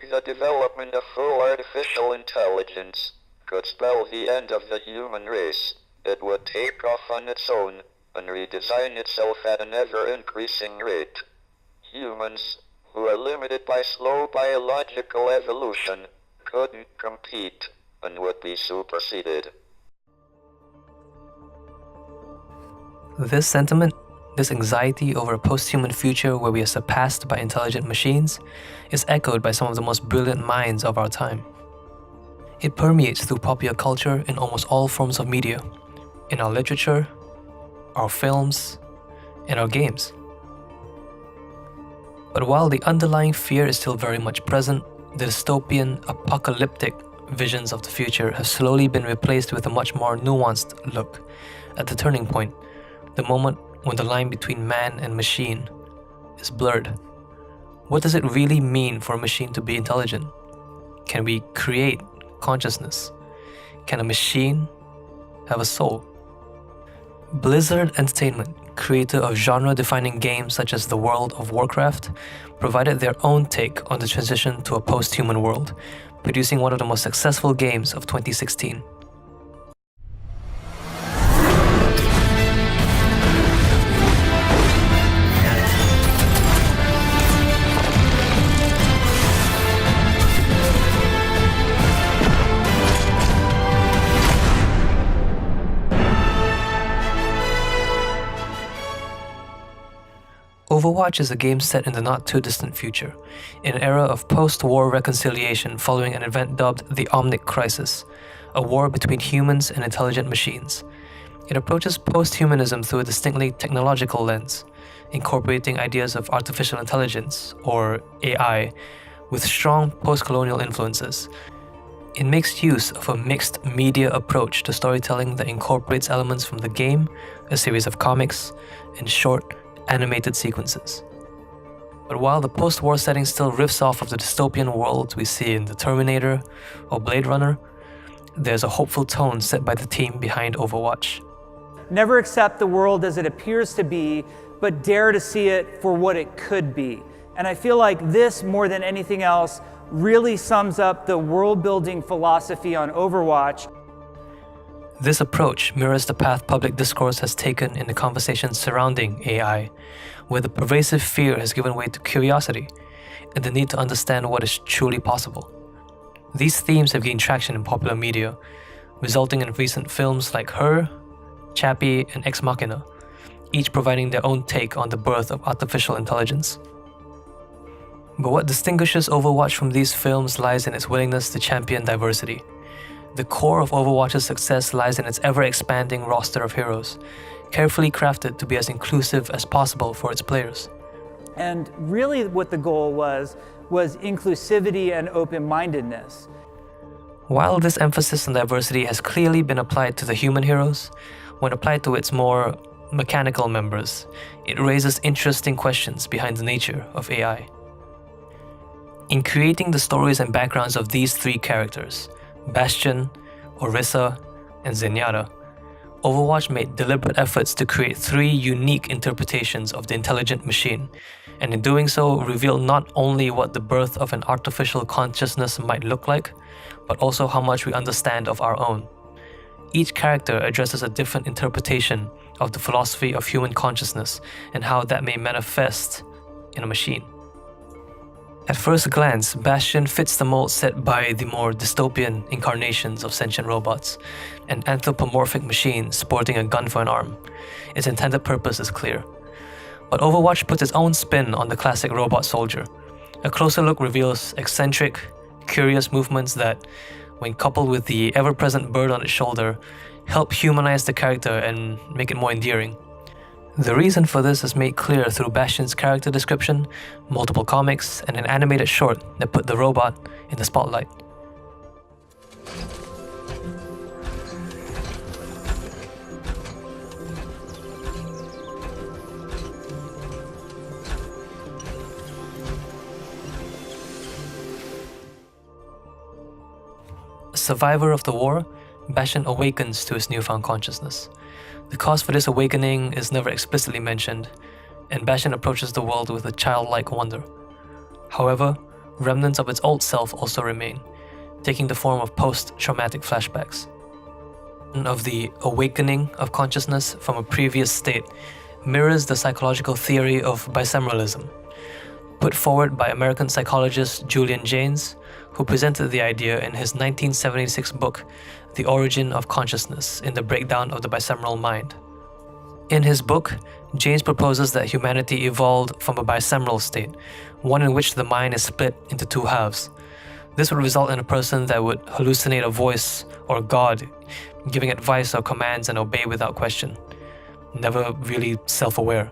the development of full artificial intelligence could spell the end of the human race. It would take off on its own and redesign itself at an ever-increasing rate. Humans, who are limited by slow biological evolution, couldn't compete and would be superseded. This sentiment, this anxiety over a post-human future where we are surpassed by intelligent machines, is echoed by some of the most brilliant minds of our time. It permeates through popular culture in almost all forms of media, in our literature, our films, and our games. But while the underlying fear is still very much present, the dystopian, apocalyptic visions of the future have slowly been replaced with a much more nuanced look at the turning point, the moment when the line between man and machine is blurred. What does it really mean for a machine to be intelligent? Can we create consciousness? Can a machine have a soul? Blizzard Entertainment, creator of genre-defining games such as the World of Warcraft, provided their own take on the transition to a post-human world, producing one of the most successful games of 2016. Overwatch is a game set in the not-too-distant future, in an era of post-war reconciliation following an event dubbed the Omnic Crisis, a war between humans and intelligent machines. It approaches post-humanism through a distinctly technological lens, incorporating ideas of artificial intelligence, or AI, with strong post-colonial influences. It makes use of a mixed media approach to storytelling that incorporates elements from the game, a series of comics, and short, animated sequences. But while the post-war setting still riffs off of the dystopian world we see in The Terminator or Blade Runner, there's a hopeful tone set by the team behind Overwatch. Never accept the world as it appears to be, but dare to see it for what it could be. And I feel like this, more than anything else, really sums up the world-building philosophy on Overwatch. This approach mirrors the path public discourse has taken in the conversations surrounding AI, where the pervasive fear has given way to curiosity and the need to understand what is truly possible. These themes have gained traction in popular media, resulting in recent films like Her, Chappie, and Ex Machina, each providing their own take on the birth of artificial intelligence. But what distinguishes Overwatch from these films lies in its willingness to champion diversity. The core of Overwatch's success lies in its ever-expanding roster of heroes, carefully crafted to be as inclusive as possible for its players. And really what the goal was inclusivity and open-mindedness. While this emphasis on diversity has clearly been applied to the human heroes, when applied to its more mechanical members, it raises interesting questions behind the nature of AI. In creating the stories and backgrounds of these three characters, Bastion, Orisa, and Zenyatta, Overwatch made deliberate efforts to create three unique interpretations of the intelligent machine, and in doing so revealed not only what the birth of an artificial consciousness might look like, but also how much we understand of our own. Each character addresses a different interpretation of the philosophy of human consciousness and how that may manifest in a machine. At first glance, Bastion fits the mold set by the more dystopian incarnations of sentient robots, an anthropomorphic machine sporting a gun for an arm. Its intended purpose is clear. But Overwatch puts its own spin on the classic robot soldier. A closer look reveals eccentric, curious movements that, when coupled with the ever-present bird on its shoulder, help humanize the character and make it more endearing. The reason for this is made clear through Bastion's character description, multiple comics, and an animated short that put the robot in the spotlight. A survivor of the war, Bastion awakens to his newfound consciousness. The cause for this awakening is never explicitly mentioned, and Bastion approaches the world with a childlike wonder. However, remnants of its old self also remain, taking the form of post-traumatic flashbacks. Of the awakening of consciousness from a previous state mirrors the psychological theory of bicameralism, put forward by American psychologist Julian Jaynes, who presented the idea in his 1976 book, The Origin of Consciousness in the Breakdown of the Bicameral Mind. In his book, Jaynes proposes that humanity evolved from a bicameral state, one in which the mind is split into two halves. This would result in a person that would hallucinate a voice or God giving advice or commands and obey without question, never really self-aware.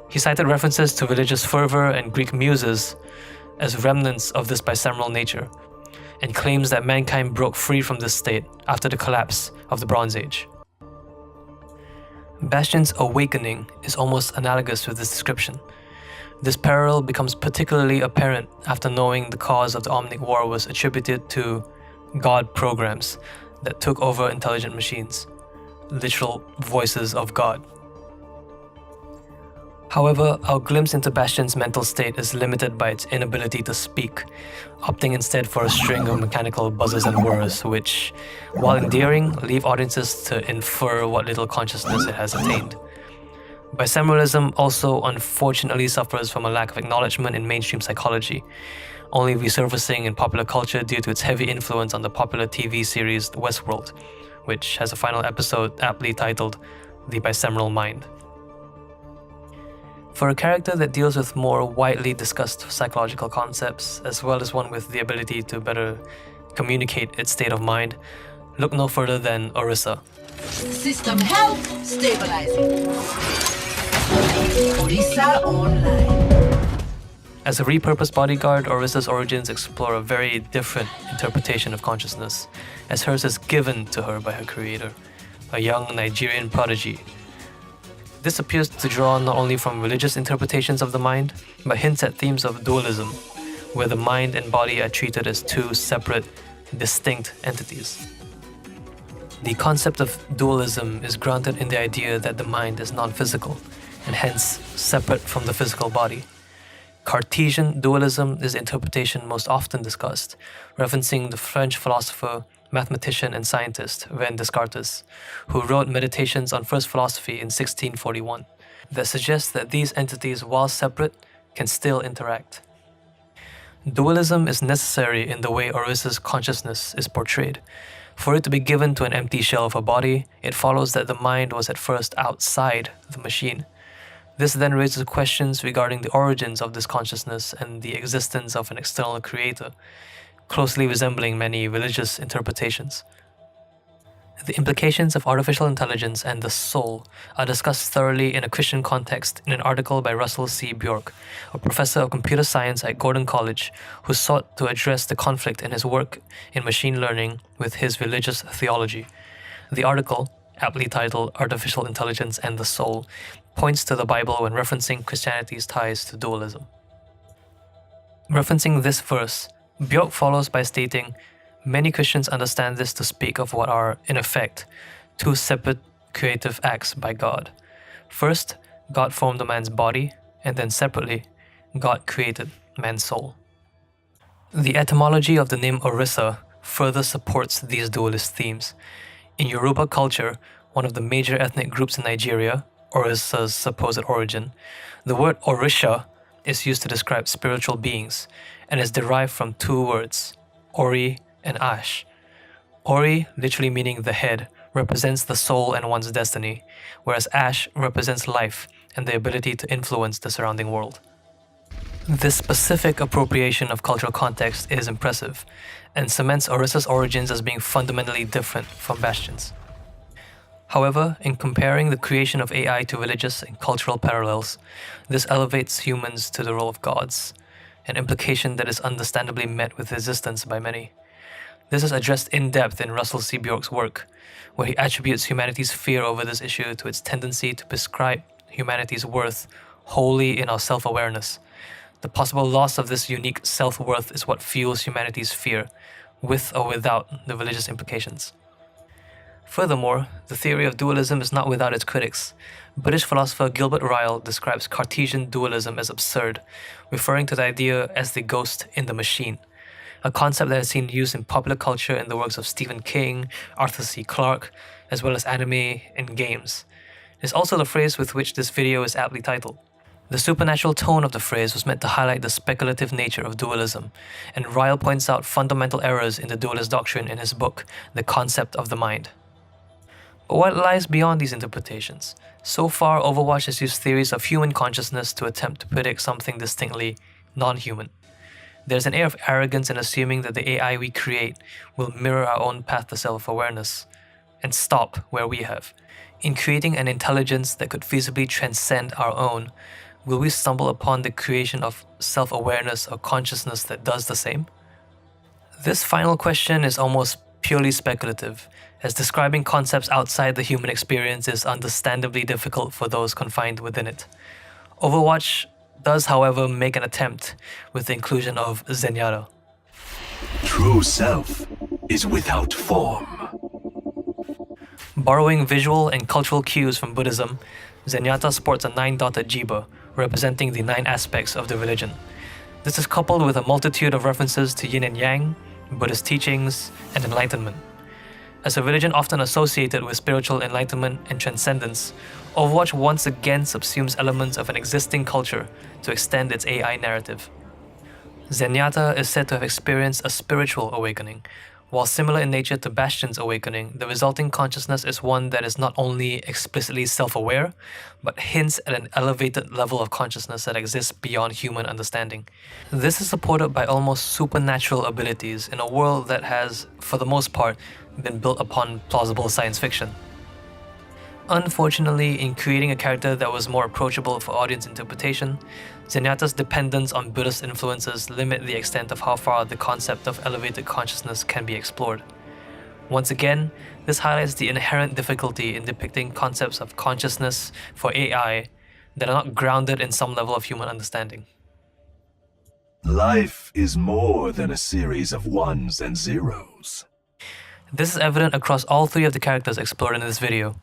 He cited references to religious fervor and Greek muses as remnants of this bicameral nature, and claims that mankind broke free from this state after the collapse of the Bronze Age. Bastian's awakening is almost analogous with this description. This parallel becomes particularly apparent after knowing the cause of the Omnic War was attributed to God programs that took over intelligent machines, literal voices of God. However, our glimpse into Bastian's mental state is limited by its inability to speak, opting instead for a string of mechanical buzzes and whirs, which, while endearing, leave audiences to infer what little consciousness it has attained. Bicameralism also unfortunately suffers from a lack of acknowledgement in mainstream psychology, only resurfacing in popular culture due to its heavy influence on the popular TV series Westworld, which has a final episode aptly titled The Bicameral Mind. For a character that deals with more widely discussed psychological concepts, as well as one with the ability to better communicate its state of mind, look no further than Orisa. System health stabilizing. Orisa online. As a repurposed bodyguard, Orisa's origins explore a very different interpretation of consciousness, as hers is given to her by her creator, a young Nigerian prodigy. This appears to draw not only from religious interpretations of the mind, but hints at themes of dualism, where the mind and body are treated as two separate, distinct entities. The concept of dualism is grounded in the idea that the mind is non-physical, and hence separate from the physical body. Cartesian dualism is the interpretation most often discussed, referencing the French philosopher, mathematician and scientist René Descartes, who wrote Meditations on First Philosophy in 1641, that suggests that these entities, while separate, can still interact. Dualism is necessary in the way Orisa's consciousness is portrayed. For it to be given to an empty shell of a body, it follows that the mind was at first outside the machine. This then raises questions regarding the origins of this consciousness and the existence of an external creator, closely resembling many religious interpretations. The implications of artificial intelligence and the soul are discussed thoroughly in a Christian context in an article by Russell C. Bjork, a professor of computer science at Gordon College, who sought to address the conflict in his work in machine learning with his religious theology. The article, aptly titled Artificial Intelligence and the Soul, points to the Bible when referencing Christianity's ties to dualism. Referencing this verse, Bjork follows by stating, many Christians understand this to speak of what are, in effect, two separate creative acts by God. First, God formed a man's body, and then separately, God created man's soul. The etymology of the name Orisa further supports these dualist themes. In Yoruba culture, one of the major ethnic groups in Nigeria, Orisa's supposed origin, the word Orisha is used to describe spiritual beings, and is derived from two words, Ori and Ash. Ori, literally meaning the head, represents the soul and one's destiny, whereas Ash represents life and the ability to influence the surrounding world. This specific appropriation of cultural context is impressive, and cements Orisa's origins as being fundamentally different from Bastian's. However, in comparing the creation of AI to religious and cultural parallels, this elevates humans to the role of gods, an implication that is understandably met with resistance by many. This is addressed in depth in Russell C. Bjork's work, where he attributes humanity's fear over this issue to its tendency to prescribe humanity's worth wholly in our self-awareness. The possible loss of this unique self-worth is what fuels humanity's fear, with or without the religious implications. Furthermore, the theory of dualism is not without its critics. British philosopher Gilbert Ryle describes Cartesian dualism as absurd, referring to the idea as the ghost in the machine, a concept that has seen use in popular culture in the works of Stephen King, Arthur C. Clarke, as well as anime and games. It is also the phrase with which this video is aptly titled. The supernatural tone of the phrase was meant to highlight the speculative nature of dualism, and Ryle points out fundamental errors in the dualist doctrine in his book, The Concept of the Mind. But what lies beyond these interpretations? So far, Overwatch has used theories of human consciousness to attempt to predict something distinctly non-human. There's an air of arrogance in assuming that the AI we create will mirror our own path to self-awareness, and stop where we have. In creating an intelligence that could feasibly transcend our own, will we stumble upon the creation of self-awareness or consciousness that does the same? This final question is almost purely speculative, as describing concepts outside the human experience is understandably difficult for those confined within it. Overwatch does, however, make an attempt with the inclusion of Zenyatta. True self is without form. Borrowing visual and cultural cues from Buddhism, Zenyatta sports a 9-dotted jiba, representing the 9 aspects of the religion. This is coupled with a multitude of references to yin and yang, Buddhist teachings, and enlightenment. As a religion often associated with spiritual enlightenment and transcendence, Overwatch once again subsumes elements of an existing culture to extend its AI narrative. Zenyatta is said to have experienced a spiritual awakening. While similar in nature to Bastion's awakening, the resulting consciousness is one that is not only explicitly self-aware, but hints at an elevated level of consciousness that exists beyond human understanding. This is supported by almost supernatural abilities in a world that has, for the most part, been built upon plausible science fiction. Unfortunately, in creating a character that was more approachable for audience interpretation, Zenyatta's dependence on Buddhist influences limit the extent of how far the concept of elevated consciousness can be explored. Once again, this highlights the inherent difficulty in depicting concepts of consciousness for AI that are not grounded in some level of human understanding. Life is more than a series of ones and zeros. This is evident across all 3 of the characters explored in this video.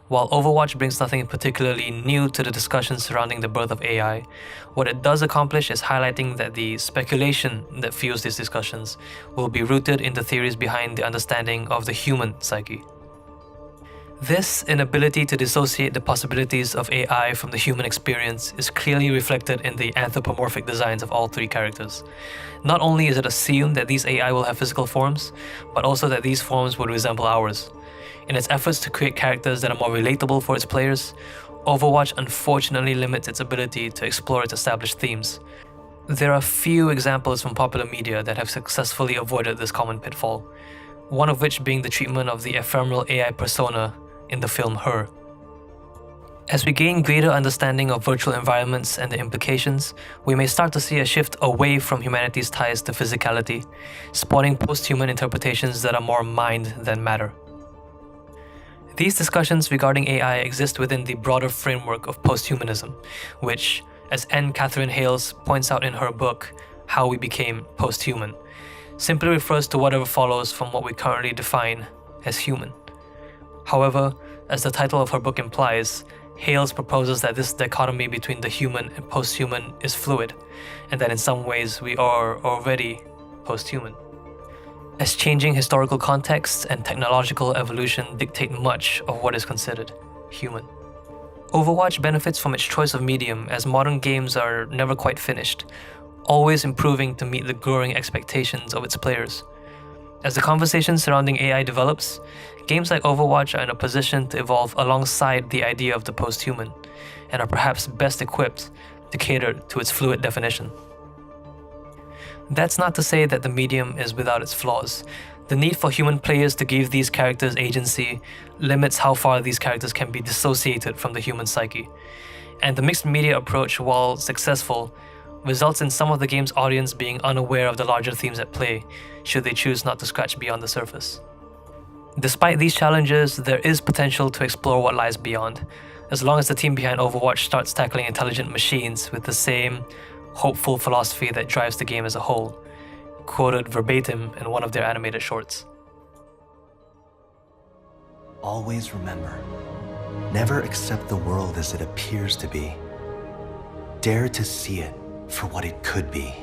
While Overwatch brings nothing particularly new to the discussion surrounding the birth of AI, what it does accomplish is highlighting that the speculation that fuels these discussions will be rooted in the theories behind the understanding of the human psyche. This inability to dissociate the possibilities of AI from the human experience is clearly reflected in the anthropomorphic designs of all 3 characters. Not only is it assumed that these AI will have physical forms, but also that these forms would resemble ours. In its efforts to create characters that are more relatable for its players, Overwatch unfortunately limits its ability to explore its established themes. There are few examples from popular media that have successfully avoided this common pitfall, one of which being the treatment of the ephemeral AI persona in the film Her. As we gain greater understanding of virtual environments and their implications, we may start to see a shift away from humanity's ties to physicality, spawning post-human interpretations that are more mind than matter. These discussions regarding AI exist within the broader framework of posthumanism, which, as N. Catherine Hales points out in her book, How We Became Posthuman, simply refers to whatever follows from what we currently define as human. However, as the title of her book implies, Hales proposes that this dichotomy between the human and posthuman is fluid, and that in some ways we are already posthuman. As changing historical contexts and technological evolution dictate much of what is considered human. Overwatch benefits from its choice of medium, as modern games are never quite finished, always improving to meet the growing expectations of its players. As the conversation surrounding AI develops, games like Overwatch are in a position to evolve alongside the idea of the posthuman, and are perhaps best equipped to cater to its fluid definition. That's not to say that the medium is without its flaws. The need for human players to give these characters agency limits how far these characters can be dissociated from the human psyche. And the mixed media approach, while successful, results in some of the game's audience being unaware of the larger themes at play, should they choose not to scratch beyond the surface. Despite these challenges, there is potential to explore what lies beyond, as long as the team behind Overwatch starts tackling intelligent machines with the same hopeful philosophy that drives the game as a whole, quoted verbatim in one of their animated shorts. always remember, never accept the world as it appears to be. Dare to see it for what it could be.